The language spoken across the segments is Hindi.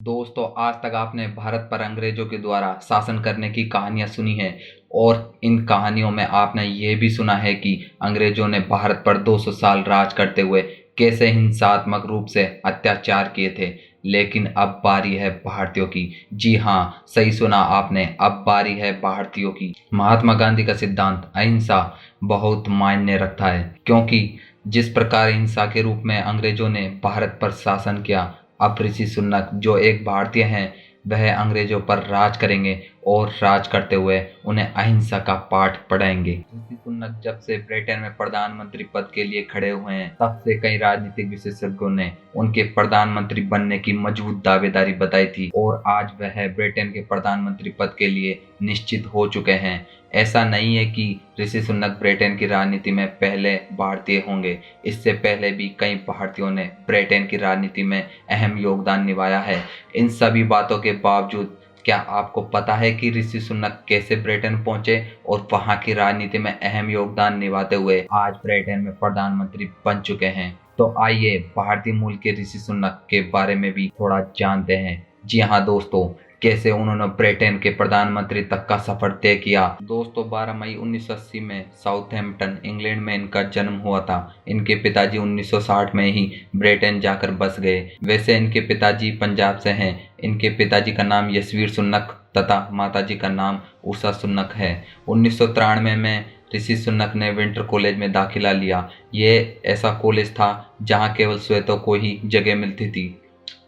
दोस्तों, आज तक आपने भारत पर अंग्रेजों के द्वारा शासन करने की कहानियां सुनी हैं और इन कहानियों में आपने ये भी सुना है कि अंग्रेजों ने भारत पर 200 साल राज करते हुए कैसे हिंसात्मक रूप से अत्याचार किए थे। लेकिन अब बारी है भारतीयों की। जी हाँ, सही सुना आपने, अब बारी है भारतीयों की। महात्मा गांधी का सिद्धांत अहिंसा बहुत मायने रखता है, क्योंकि जिस प्रकार हिंसा के रूप में अंग्रेजों ने भारत पर शासन किया, अब ऋषि सुनक जो एक भारतीय हैं वह अंग्रेजों पर राज करेंगे और राज करते हुए उन्हें अहिंसा का पाठ पढ़ाएंगे। ऋषि सुनक जब से ब्रिटेन में प्रधानमंत्री पद के लिए खड़े हुए हैं, तब से कई राजनीतिक विशेषज्ञों ने उनके प्रधानमंत्री बनने की मजबूत दावेदारी बताई थी और आज वह ब्रिटेन के प्रधानमंत्री पद के लिए निश्चित हो चुके हैं। ऐसा नहीं है कि ऋषि सुनक ब्रिटेन की राजनीति में पहले भारतीय होंगे। इससे पहले भी कई भारतीयों ने ब्रिटेन की राजनीति में अहम योगदान निभाया है। इन सभी बातों के बावजूद क्या आपको पता है कि ऋषि सुनक कैसे ब्रिटेन पहुंचे और वहां की राजनीति में अहम योगदान निभाते हुए आज ब्रिटेन में प्रधानमंत्री बन चुके हैं? तो आइए भारतीय मूल के ऋषि सुनक के बारे में भी थोड़ा जानते हैं। जी हाँ दोस्तों, कैसे उन्होंने ब्रिटेन के प्रधानमंत्री तक का सफर तय किया। दोस्तों, 12 मई 1980 में साउथहैम्पटन इंग्लैंड में इनका जन्म हुआ था। इनके पिताजी 1960 में ही ब्रिटेन जाकर बस गए। वैसे इनके पिताजी पंजाब से हैं। इनके पिताजी का नाम यशवीर सुनक तथा माताजी का नाम उषा सुनक है। 1993 में ऋषि सुनक ने विंटर कॉलेज में दाखिला लिया। ये ऐसा कॉलेज था जहाँ केवल श्वेतों को ही जगह मिलती थी,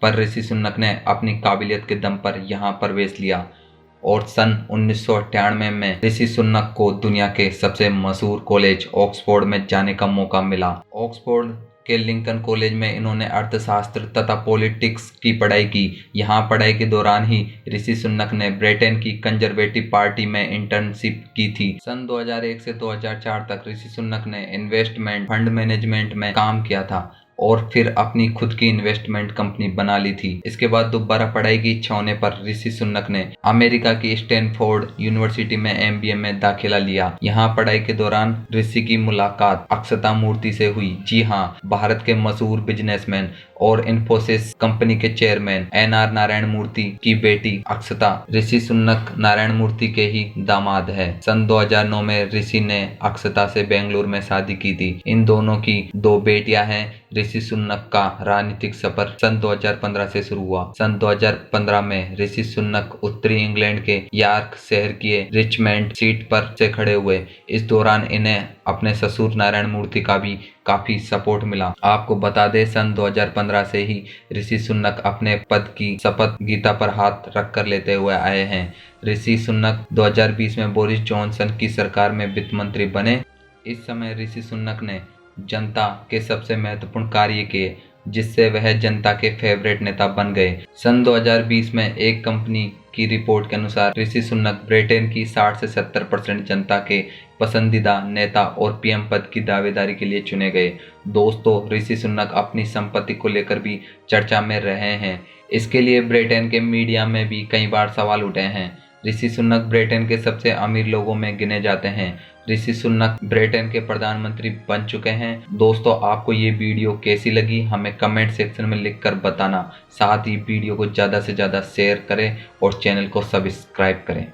पर ऋषि सुनक ने अपनी काबिलियत के दम पर यहाँ प्रवेश लिया और सन 1998 में ऋषि सुनक को दुनिया के सबसे मशहूर कॉलेज ऑक्सफोर्ड में जाने का मौका मिला। ऑक्सफोर्ड के लिंकन कॉलेज में इन्होंने अर्थशास्त्र तथा पॉलिटिक्स की पढ़ाई की। यहाँ पढ़ाई के दौरान ही ऋषि सुनक ने ब्रिटेन की कंजर्वेटिव पार्टी में इंटर्नशिप की थी। सन 2001 से 2004 तक ऋषि सुनक ने इन्वेस्टमेंट फंड मैनेजमेंट में काम किया था और फिर अपनी खुद की इन्वेस्टमेंट कंपनी बना ली थी। इसके बाद दोबारा पढ़ाई की इच्छा होने पर ऋषि सुनक ने अमेरिका की स्टैनफोर्ड यूनिवर्सिटी में एमबीए में दाखिला लिया। यहाँ पढ़ाई के दौरान ऋषि की मुलाकात अक्षता मूर्ति से हुई। जी हाँ, भारत के मशहूर बिजनेसमैन और इन्फोसिस कंपनी के चेयरमैन एनआर नारायण मूर्ति की बेटी अक्षता ऋषि सुनक नारायण मूर्ति के ही दामाद है। सन 2009 में ऋषि ने अक्षता से बेंगलुरु में शादी की थी। इन दोनों की 2 बेटियां हैं। ऋषि सुनक का राजनीतिक सफर सन 2015 से शुरू हुआ। सन 2015 में ऋषि सुनक उत्तरी इंग्लैंड के यॉर्क शहर की रिचमंड सीट पर से खड़े हुए। इस दौरान इन्हें अपने ससुर नारायण मूर्ति का भी काफी सपोर्ट मिला। आपको बता दें, सन 2015 से ही ऋषि सुनक अपने पद की शपथ गीता पर हाथ रखकर लेते हुए आए हैं। ऋषि सुनक 2020 में बोरिस जॉनसन की सरकार में वित्त मंत्री बने। इस समय ऋषि सुनक ने जनता के सबसे महत्वपूर्ण कार्य किए, जिससे वह जनता के फेवरेट नेता बन गए। सन 2020 में एक कंपनी की रिपोर्ट के अनुसार ऋषि सुनक ब्रिटेन की 60 से 70% जनता के पसंदीदा नेता और पीएम पद की दावेदारी के लिए चुने गए। दोस्तों, ऋषि सुनक अपनी संपत्ति को लेकर भी चर्चा में रहे हैं। इसके लिए ब्रिटेन के मीडिया में भी कई बार सवाल उठे हैं। ऋषि सुनक ब्रिटेन के सबसे अमीर लोगों में गिने जाते हैं। ऋषि सुनक ब्रिटेन के प्रधानमंत्री बन चुके हैं। दोस्तों, आपको ये वीडियो कैसी लगी हमें कमेंट सेक्शन में लिखकर बताना। साथ ही वीडियो को ज़्यादा से ज़्यादा शेयर करें और चैनल को सब्सक्राइब करें।